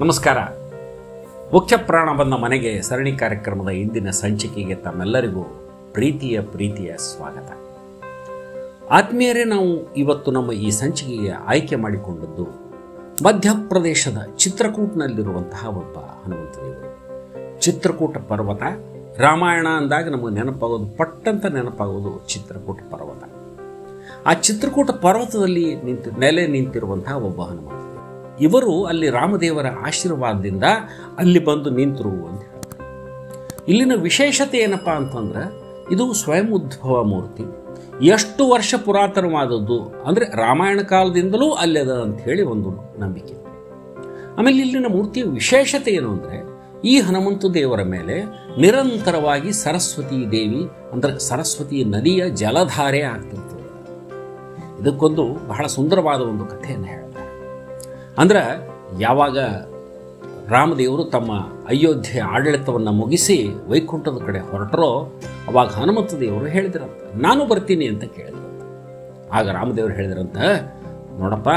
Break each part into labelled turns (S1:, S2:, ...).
S1: ನಮಸ್ಕಾರ. ಮುಖ್ಯ ಪ್ರಾಣ ಬಂದ ಮನೆಗೆ ಸರಣಿ ಕಾರ್ಯಕ್ರಮದ ಇಂದಿನ ಸಂಚಿಕೆಗೆ ತಮ್ಮೆಲ್ಲರಿಗೂ ಪ್ರೀತಿಯ ಸ್ವಾಗತ. ಆತ್ಮೀಯರೇ, ನಾವು ಇವತ್ತು ನಮ್ಮ ಈ ಸಂಚಿಕೆಗೆ ಆಯ್ಕೆ ಮಾಡಿಕೊಂಡದ್ದು ಮಧ್ಯಪ್ರದೇಶದ ಚಿತ್ರಕೂಟ್ನಲ್ಲಿರುವಂತಹ ಒಬ್ಬ ಹನುಮಂತ ದೇವರು. ಚಿತ್ರಕೂಟ ಪರ್ವತ, ರಾಮಾಯಣ ಅಂದಾಗ ನಮಗೆ ನೆನಪಾಗೋದು, ಪಟ್ಟಂತ ನೆನಪಾಗೋದು ಚಿತ್ರಕೂಟ ಪರ್ವತ. ಆ ಚಿತ್ರಕೂಟ ಪರ್ವತದಲ್ಲಿ ನೆಲೆ ನಿಂತಿರುವಂತಹ ಒಬ್ಬ ಹನುಮಂತ. ಇವರು ಅಲ್ಲಿ ರಾಮದೇವರ ಆಶೀರ್ವಾದದಿಂದ ಅಲ್ಲಿ ಬಂದು ನಿಂತರು ಅಂತ ಹೇಳ್ತಾರೆ. ಇಲ್ಲಿನ ವಿಶೇಷತೆ ಏನಪ್ಪ ಅಂತಂದ್ರೆ, ಇದು ಸ್ವಯಂ ಉದ್ಭವ ಮೂರ್ತಿ. ಎಷ್ಟು ವರ್ಷ ಪುರಾತನವಾದದ್ದು ಅಂದರೆ ರಾಮಾಯಣ ಕಾಲದಿಂದಲೂ ಅಲ್ಲದ ಅಂತ ಹೇಳಿ ಒಂದು ನಂಬಿಕೆ. ಆಮೇಲೆ ಇಲ್ಲಿನ ಮೂರ್ತಿಯ ವಿಶೇಷತೆ ಏನು ಅಂದರೆ, ಈ ಹನುಮಂತ ದೇವರ ಮೇಲೆ ನಿರಂತರವಾಗಿ ಸರಸ್ವತಿ ದೇವಿ ಅಂದರೆ ಸರಸ್ವತಿ ನದಿಯ ಜಲಧಾರೆ ಆಗ್ತಿರ್ತದೆ. ಇದಕ್ಕೊಂದು ಬಹಳ ಸುಂದರವಾದ ಒಂದು ಕಥೆಯನ್ನು ಹೇಳ್ತಾರೆ. ಅಂದ್ರೆ ಯಾವಾಗ ರಾಮದೇವರು ತಮ್ಮ ಅಯೋಧ್ಯೆ ಆಡಳಿತವನ್ನು ಮುಗಿಸಿ ವೈಕುಂಠದ ಕಡೆ ಹೊರಟರೋ ಅವಾಗ ಹನುಮಂತ ದೇವರು ಹೇಳಿದ್ರಂತ, ನಾನು ಬರ್ತೀನಿ ಅಂತ ಕೇಳಿದ್ರಂತ. ಆಗ ರಾಮದೇವರು ಹೇಳಿದ್ರಂತ, ನೋಡಪ್ಪ,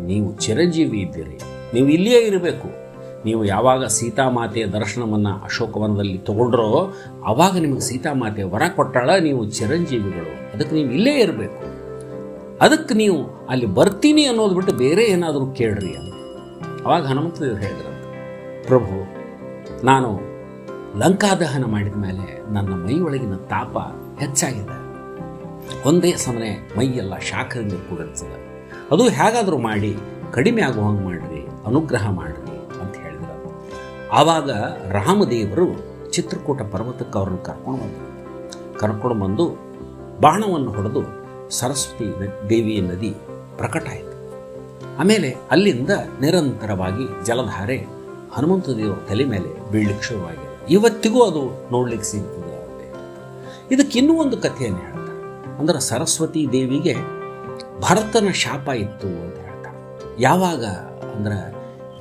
S1: ನೀವು ಚಿರಂಜೀವಿ ಇದ್ದೀರಿ, ನೀವು ಇಲ್ಲಿಯೇ ಇರಬೇಕು. ನೀವು ಯಾವಾಗ ಸೀತಾಮಾತೆಯ ದರ್ಶನವನ್ನು ಅಶೋಕವನದಲ್ಲಿ ತಗೊಂಡ್ರೋ ಆವಾಗ ನಿಮಗೆ ಸೀತಾಮಾತೆ ವರ ಕೊಟ್ಟಾಳ, ನೀವು ಚಿರಂಜೀವಿಗಳು, ಅದಕ್ಕೆ ನೀವು ಇಲ್ಲೇ ಇರಬೇಕು. ಅದಕ್ಕೆ ನೀವು ಅಲ್ಲಿ ಬರ್ತೀನಿ ಅನ್ನೋದು ಬಿಟ್ಟು ಬೇರೆ ಏನಾದರೂ ಕೇಳ್ರಿ ಅಂತ. ಅವಾಗ ಹನುಮಂತ ದೇವರು ಹೇಳಿದ್ರಂತ, ಪ್ರಭು, ನಾನು ಲಂಕಾದಹನ ಮಾಡಿದ ಮೇಲೆ ನನ್ನ ಮೈ ಒಳಗಿನ ತಾಪ ಹೆಚ್ಚಾಗಿದೆ. ಒಂದೇ ಸಮನೆ ಮೈಯೆಲ್ಲ ಶಾಖದಿಂದ ಕೂಡಿರ್ತದೆ. ಅದು ಹೇಗಾದರೂ ಮಾಡಿ ಕಡಿಮೆ ಆಗುವಂಗೆ ಮಾಡಿರಿ, ಅನುಗ್ರಹ ಮಾಡಿರಿ ಅಂತ ಹೇಳಿದ್ರು. ಆವಾಗ ರಾಮದೇವರು ಚಿತ್ರಕೂಟ ಪರ್ವತಕ್ಕೆ ಅವ್ರನ್ನ ಕರ್ಕೊಂಡು ಬಂದು ಬಾಣವನ್ನು ಹೊಡೆದು ಸರಸ್ವತಿ ದೇವಿಯ ನದಿ ಪ್ರಕಟ ಆಯಿತು. ಆಮೇಲೆ ಅಲ್ಲಿಂದ ನಿರಂತರವಾಗಿ ಜಲಧಾರೆ ಹನುಮಂತ ದೇವರ ತಲೆ ಮೇಲೆ ಬೀಳಲಿಕ್ಕೆ ಶುರುವಾಗಿದೆ. ಇವತ್ತಿಗೂ ಅದು ನೋಡ್ಲಿಕ್ಕೆ ಸಿಗ್ತದೆ. ಇದಕ್ಕೆ ಇನ್ನೂ ಒಂದು ಕಥೆಯನ್ನು ಹೇಳ್ತಾರೆ. ಅಂದ್ರೆ ಸರಸ್ವತಿ ದೇವಿಗೆ ಭರತನ ಶಾಪ ಇತ್ತು ಅಂತ ಹೇಳ್ತಾರೆ.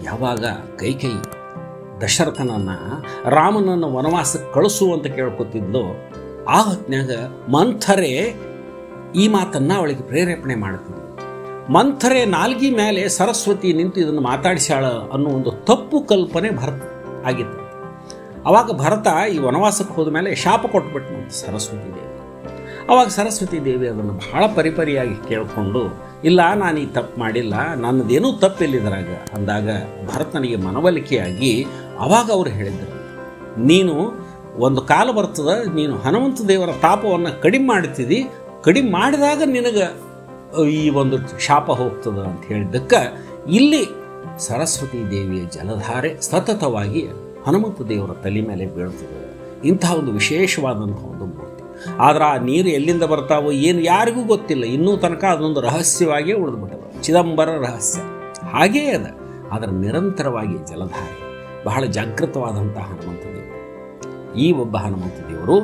S1: ಯಾವಾಗ ಕೈಕೇಯಿ ದಶರಥನನ್ನು ರಾಮನನ್ನು ವನವಾಸಕ್ಕೆ ಕಳಿಸು ಅಂತ ಕೇಳ್ಕೊತಿದ್ಲು, ಆ ಹೊತ್ತಿನಾಗ ಮಂಥರೆ ಈ ಮಾತನ್ನು ಅವಳಿಗೆ ಪ್ರೇರೇಪಣೆ ಮಾಡ್ತಿದ್ಲು. ಮಂಥರೆ ನಾಲ್ಗಿ ಮೇಲೆ ಸರಸ್ವತಿ ನಿಂತು ಇದನ್ನು ಮಾತಾಡಿಸ್ಯಾಳ ಅನ್ನೋ ಒಂದು ತಪ್ಪು ಕಲ್ಪನೆ ಭರತ ಆಗಿತ್ತು. ಆವಾಗ ಭರತ ಈ ವನವಾಸಕ್ಕೆ ಹೋದ ಮೇಲೆ ಶಾಪ ಕೊಟ್ಬಿಟ್ಟು ಸರಸ್ವತಿ ದೇವಿ. ಆವಾಗ ಸರಸ್ವತಿ ದೇವಿ ಅದನ್ನು ಬಹಳ ಪರಿಪರಿಯಾಗಿ ಕೇಳಿಕೊಂಡು, ಇಲ್ಲ, ನಾನು ಈ ತಪ್ಪು ಮಾಡಿಲ್ಲ, ನನ್ನದೇನೂ ತಪ್ಪಿಲ್ಲಿದ್ರಾಗ ಅಂದಾಗ ಭರತನಿಗೆ ಮನವೊಲಿಕೆಯಾಗಿ ಆವಾಗ ಅವರು ಹೇಳಿದರು, ನೀನು ಒಂದು ಕಾಲ ಬರ್ತದೆ, ನೀನು ಹನುಮಂತ ದೇವರ ತಾಪವನ್ನು ಕಡಿಮೆ ಮಾಡ್ತಿದ್ದಿ, ಕಡಿಮೆ ಮಾಡಿದಾಗ ನಿನಗೆ ಈ ಒಂದು ಶಾಪ ಹೋಗ್ತದೆ ಅಂತ ಹೇಳಿದ್ದಕ್ಕೆ ಇಲ್ಲಿ ಸರಸ್ವತಿ ದೇವಿಯ ಜಲಧಾರೆ ಸತತವಾಗಿ ಹನುಮಂತ ದೇವರ ತಲೆ ಮೇಲೆ ಬೀಳ್ತದೆ. ಇಂತಹ ಒಂದು ವಿಶೇಷವಾದಂಥ ಒಂದು ಮೂರ್ತಿ. ಆದರೆ ಆ ನೀರು ಎಲ್ಲಿಂದ ಬರ್ತಾವೋ ಏನು ಯಾರಿಗೂ ಗೊತ್ತಿಲ್ಲ. ಇನ್ನೂ ತನಕ ಅದೊಂದು ರಹಸ್ಯವಾಗಿಯೇ ಉಳಿದ್ಬಿಟ್ಟದ, ಚಿದಂಬರ ರಹಸ್ಯ ಹಾಗೇ ಅದ. ಆದರೆ ನಿರಂತರವಾಗಿ ಜಲಧಾರೆ, ಬಹಳ ಜಾಗೃತವಾದಂಥ ಹನುಮಂತ ದೇವರು. ಈ ಒಬ್ಬ ಹನುಮಂತ ದೇವರು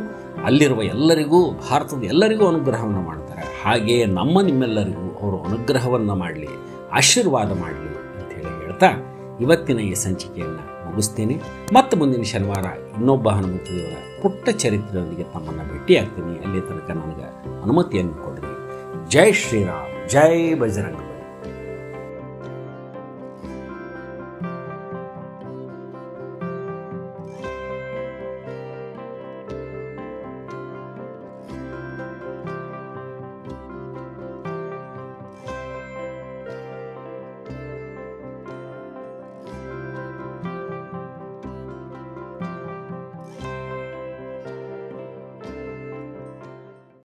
S1: ಅಲ್ಲಿರುವ ಎಲ್ಲರಿಗೂ, ಭಾರತದ ಎಲ್ಲರಿಗೂ ಅನುಗ್ರಹವನ್ನು ಮಾಡ್ತಾರೆ. ಹಾಗೆಯೇ ನಿಮ್ಮೆಲ್ಲರಿಗೂ ಅವರು ಅನುಗ್ರಹವನ್ನು ಮಾಡಲಿ, ಆಶೀರ್ವಾದ ಮಾಡಲಿ ಅಂತ ಹೇಳಿ ಹೇಳ್ತಾ ಇವತ್ತಿನ ಈ ಸಂಚಿಕೆಯನ್ನು ಮುಗಿಸ್ತೀನಿ. ಮತ್ತು ಮುಂದಿನ ಶನಿವಾರ ಇನ್ನೊಬ್ಬ ಹನುಮಂತ ದೇವರ ಪುಟ್ಟ ಚರಿತ್ರೆಯೊಂದಿಗೆ ತಮ್ಮನ್ನು ಭೇಟಿಯಾಗ್ತೀನಿ. ಅಲ್ಲಿ ತನಕ ನನಗೆ ಅನುಮತಿಯನ್ನು ಕೊಡ್ರಿ. ಜೈ ಶ್ರೀರಾಮ್, ಜೈ ಬಜರಂಗ.